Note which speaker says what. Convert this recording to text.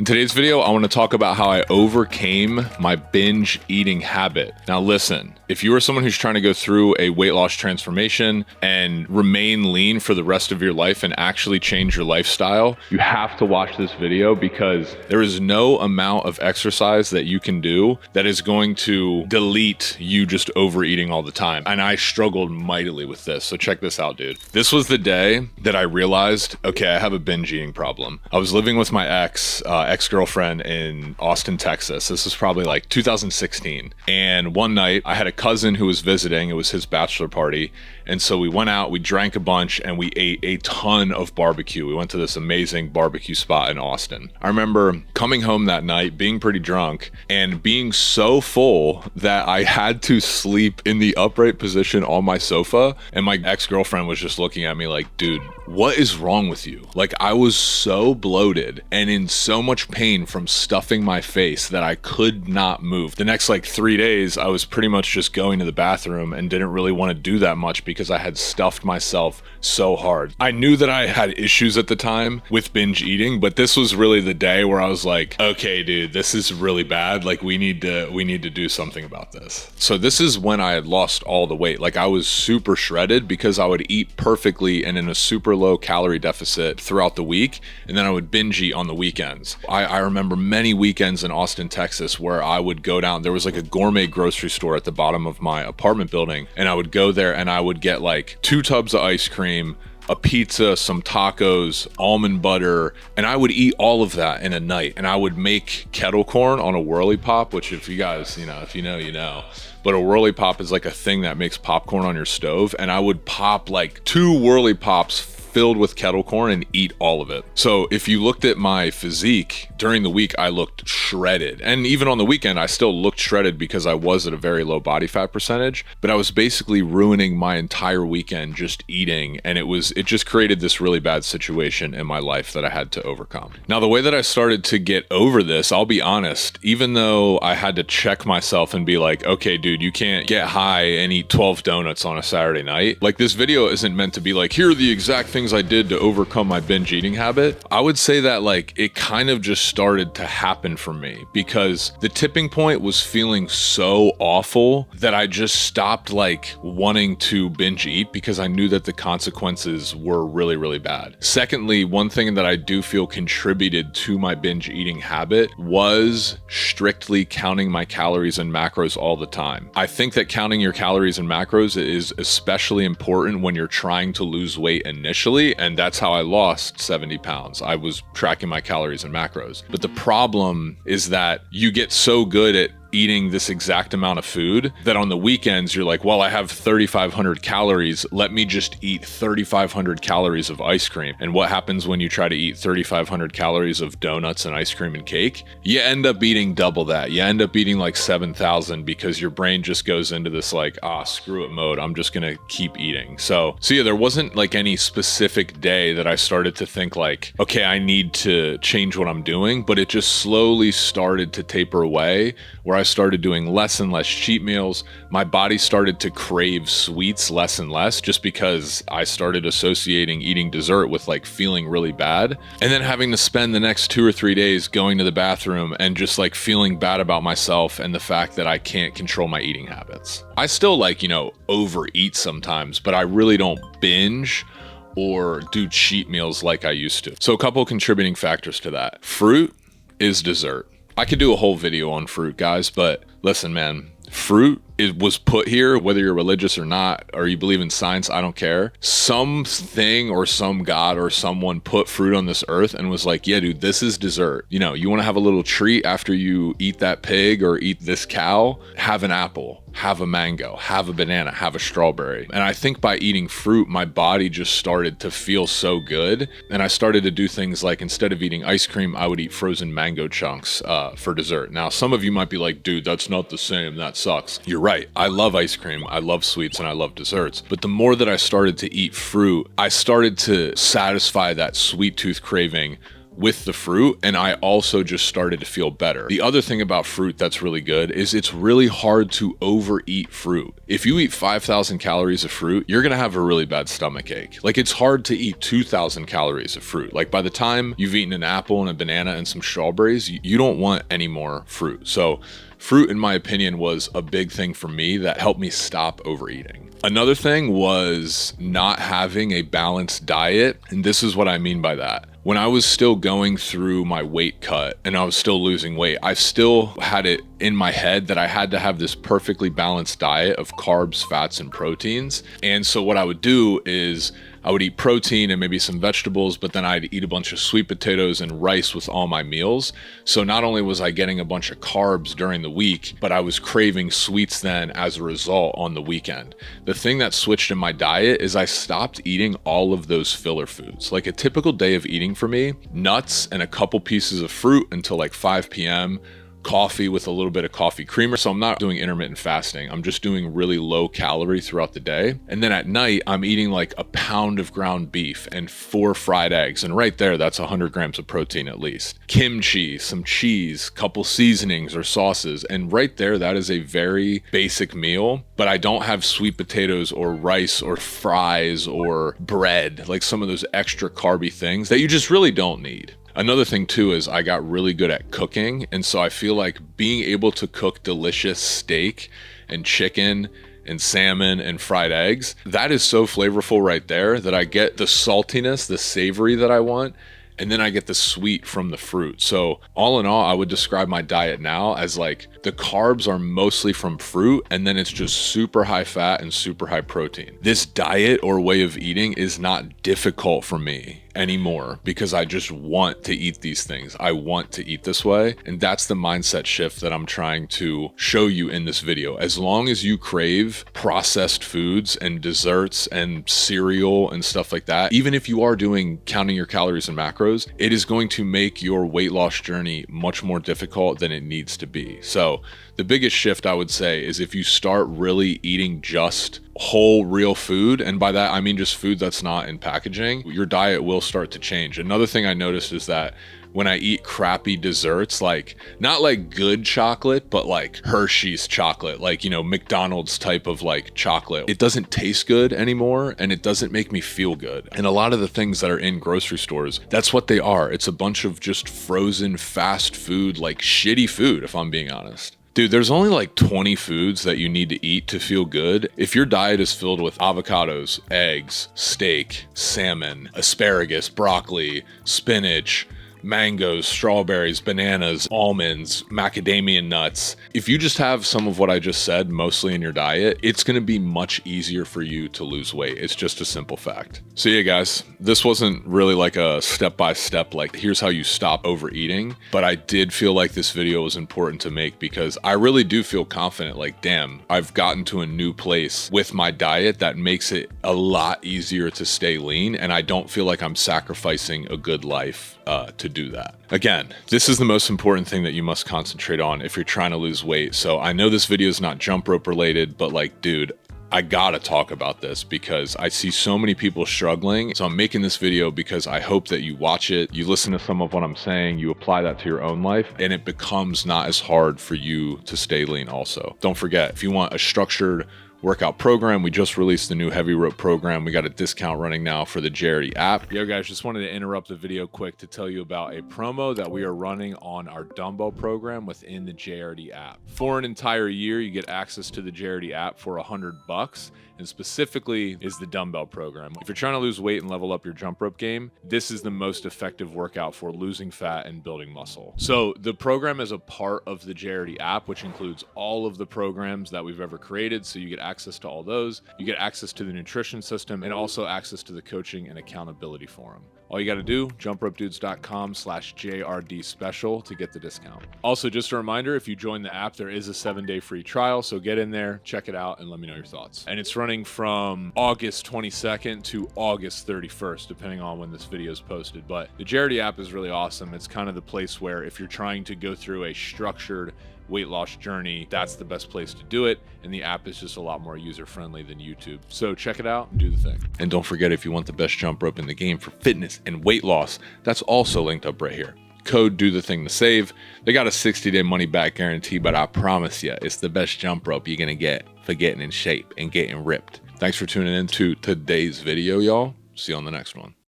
Speaker 1: In today's video, I want to talk about how I overcame my binge eating habit. Now listen, if you are someone who's trying to go through a weight loss transformation and remain lean for the rest of your life and actually change your lifestyle, you have to watch this video because there is no amount of exercise that you can do that is going to delete you just overeating all the time. And I struggled mightily with this. So check this out, dude. This was the day that I realized, okay, I have a binge eating problem. I was living with my ex-girlfriend in Austin, Texas. This was probably like 2016. And one night I had a cousin who was visiting. It was his bachelor party. And so we went out, we drank a bunch, and we ate a ton of barbecue. We went to this amazing barbecue spot in Austin. I remember coming home that night, being pretty drunk, and being so full that I had to sleep in the upright position on my sofa. And my ex-girlfriend was just looking at me like, dude, what is wrong with you? Like, I was so bloated and in so much pain from stuffing my face that I could not move. The next like 3 days, I was pretty much just going to the bathroom and didn't really want to do that much because I had stuffed myself so hard. I knew that I had issues at the time with binge eating, but this was really the day where I was like, okay, dude, this is really bad. Like, we need to do something about this. So this is when I had lost all the weight. Like, I was super shredded because I would eat perfectly and in a super low calorie deficit throughout the week, and then I would binge eat on the weekends. I remember many weekends in Austin, Texas, where I would go down. There was like a gourmet grocery store at the bottom of my apartment building, and I would go there and I would get like 2 tubs of ice cream, a pizza, some tacos, almond butter, and I would eat all of that in a night. And I would make kettle corn on a whirly pop, which if you guys, if you know, you know. But a whirly pop is like a thing that makes popcorn on your stove. And I would pop like 2 whirly pops filled with kettle corn and eat all of it. So if you looked at my physique during the week, I looked shredded. And even on the weekend, I still looked shredded because I was at a very low body fat percentage, but I was basically ruining my entire weekend just eating. And it just created this really bad situation in my life that I had to overcome. Now, the way that I started to get over this, I'll be honest, even though I had to check myself and be like, okay, dude, you can't get high and eat 12 donuts on a Saturday night. Like, this video isn't meant to be like, here are the exact things I did to overcome my binge eating habit. I would say that like it kind of just started to happen for me because the tipping point was feeling so awful that I just stopped like wanting to binge eat because I knew that the consequences were really, really bad. Secondly, one thing that I do feel contributed to my binge eating habit was strictly counting my calories and macros all the time. I think that counting your calories and macros is especially important when you're trying to lose weight initially. And that's how I lost 70 pounds. I was tracking my calories and macros. But the problem is that you get so good at eating this exact amount of food that on the weekends you're like, well, I have 3,500 calories. Let me just eat 3,500 calories of ice cream. And what happens when you try to eat 3,500 calories of donuts and ice cream and cake? You end up eating double that. You end up eating like 7,000 because your brain just goes into this like, screw it mode. I'm just gonna keep eating. So yeah, there wasn't like any specific day that I started to think like, okay, I need to change what I'm doing, but it just slowly started to taper away where I started doing less and less cheat meals. My body started to crave sweets less and less just because I started associating eating dessert with like feeling really bad. And then having to spend the next 2 or 3 days going to the bathroom and just like feeling bad about myself and the fact that I can't control my eating habits. I still like, overeat sometimes, but I really don't binge or do cheat meals like I used to. So a couple contributing factors to that. Fruit is dessert. I could do a whole video on fruit, guys, but listen, man, fruit was put here, whether you're religious or not, or you believe in science, I don't care. Something or some god or someone put fruit on this earth and was like, yeah, dude, this is dessert. You want to have a little treat after you eat that pig or eat this cow? Have an apple, have a mango, have a banana, have a strawberry. And I think by eating fruit, my body just started to feel so good. And I started to do things like, instead of eating ice cream, I would eat frozen mango chunks for dessert. Now, some of you might be like, dude, that's not the same. That sucks. You're right. I love ice cream, I love sweets, and I love desserts. But the more that I started to eat fruit, I started to satisfy that sweet tooth craving with the fruit, and I also just started to feel better. The other thing about fruit that's really good is it's really hard to overeat fruit. If you eat 5,000 calories of fruit, you're gonna have a really bad stomach ache. Like, it's hard to eat 2,000 calories of fruit. Like, by the time you've eaten an apple and a banana and some strawberries, you don't want any more fruit. So fruit, in my opinion, was a big thing for me that helped me stop overeating. Another thing was not having a balanced diet, and this is what I mean by that. When I was still going through my weight cut and I was still losing weight, I still had it in my head that I had to have this perfectly balanced diet of carbs, fats, and proteins. And so what I would do is I would eat protein and maybe some vegetables, but then I'd eat a bunch of sweet potatoes and rice with all my meals. So not only was I getting a bunch of carbs during the week, but I was craving sweets then as a result on the weekend. The thing that switched in my diet is I stopped eating all of those filler foods. Like, a typical day of eating for me, nuts and a couple pieces of fruit until like 5 p.m., coffee with a little bit of coffee creamer. So I'm not doing intermittent fasting. I'm just doing really low calorie throughout the day. And then at night, I'm eating like a pound of ground beef and 4 fried eggs. And right there, that's 100 grams of protein at least. Kimchi, some cheese, couple seasonings or sauces. And right there, that is a very basic meal, but I don't have sweet potatoes or rice or fries or bread, like some of those extra carby things that you just really don't need. Another thing too is I got really good at cooking, and so I feel like being able to cook delicious steak and chicken and salmon and fried eggs, that is so flavorful right there that I get the saltiness, the savory that I want, and then I get the sweet from the fruit. So all in all, I would describe my diet now as like the carbs are mostly from fruit, and then it's just super high fat and super high protein. This diet or way of eating is not difficult for me anymore because I just want to eat these things. I want to eat this way. And that's the mindset shift that I'm trying to show you in this video. As long as you crave processed foods and desserts and cereal and stuff like that, even if you are doing counting your calories and macros, it is going to make your weight loss journey much more difficult than it needs to be. So the biggest shift I would say is if you start really eating just whole real food, and by that I mean just food that's not in packaging, your diet will start to change. Another thing I noticed is that when I eat crappy desserts, like not like good chocolate, but like Hershey's chocolate, like, you know, McDonald's type of like chocolate, it doesn't taste good anymore and it doesn't make me feel good. And a lot of the things that are in grocery stores, that's what they are. It's a bunch of just frozen fast food, like shitty food, if I'm being honest. Dude, there's only like 20 foods that you need to eat to feel good. If your diet is filled with avocados, eggs, steak, salmon, asparagus, broccoli, spinach, mangoes, strawberries, bananas, almonds, macadamia nuts. If you just have some of what I just said mostly in your diet, it's going to be much easier for you to lose weight. It's just a simple fact. So yeah, guys, this wasn't really like a step-by-step, like here's how you stop overeating, but I did feel like this video was important to make because I really do feel confident, like, damn, I've gotten to a new place with my diet that makes it a lot easier to stay lean, and I don't feel like I'm sacrificing a good life to do that. Again, this is the most important thing that you must concentrate on if you're trying to lose weight. So I know this video is not jump rope related, but like, dude, I gotta talk about this because I see so many people struggling. So I'm making this video because I hope that you watch it, you listen to some of what I'm saying, you apply that to your own life, and it becomes not as hard for you to stay lean also. Don't forget, if you want a structured workout program, we just released the new heavy rope program. We got a discount running now for the JRD app. Yo guys, just wanted to interrupt the video quick to tell you about a promo that we are running on our dumbbell program within the JRD app. For an entire year, you get access to the JRD app for $100, and specifically is the dumbbell program. If you're trying to lose weight and level up your jump rope game, this is the most effective workout for losing fat and building muscle. So the program is a part of the JRD app, which includes all of the programs that we've ever created. So you get access to all those. You get access to the nutrition system and also access to the coaching and accountability forum. All you got to do, jumpropedudes.com/JRD special to get the discount. Also, just a reminder, if you join the app, there is a 7-day free trial. So get in there, check it out, and let me know your thoughts. And it's running from August 22nd to August 31st, depending on when this video is posted. But the JRD app is really awesome. It's kind of the place where if you're trying to go through a structured weight loss journey, that's the best place to do it. And the app is just a lot more user-friendly than YouTube. So check it out and do the thing. And don't forget, if you want the best jump rope in the game for fitness, and weight loss. That's also linked up right here. Code do the thing to save. They got a 60-day money back guarantee, but I promise you, it's the best jump rope you're gonna get for getting in shape and getting ripped. Thanks for tuning in to today's video, y'all. See you on the next one.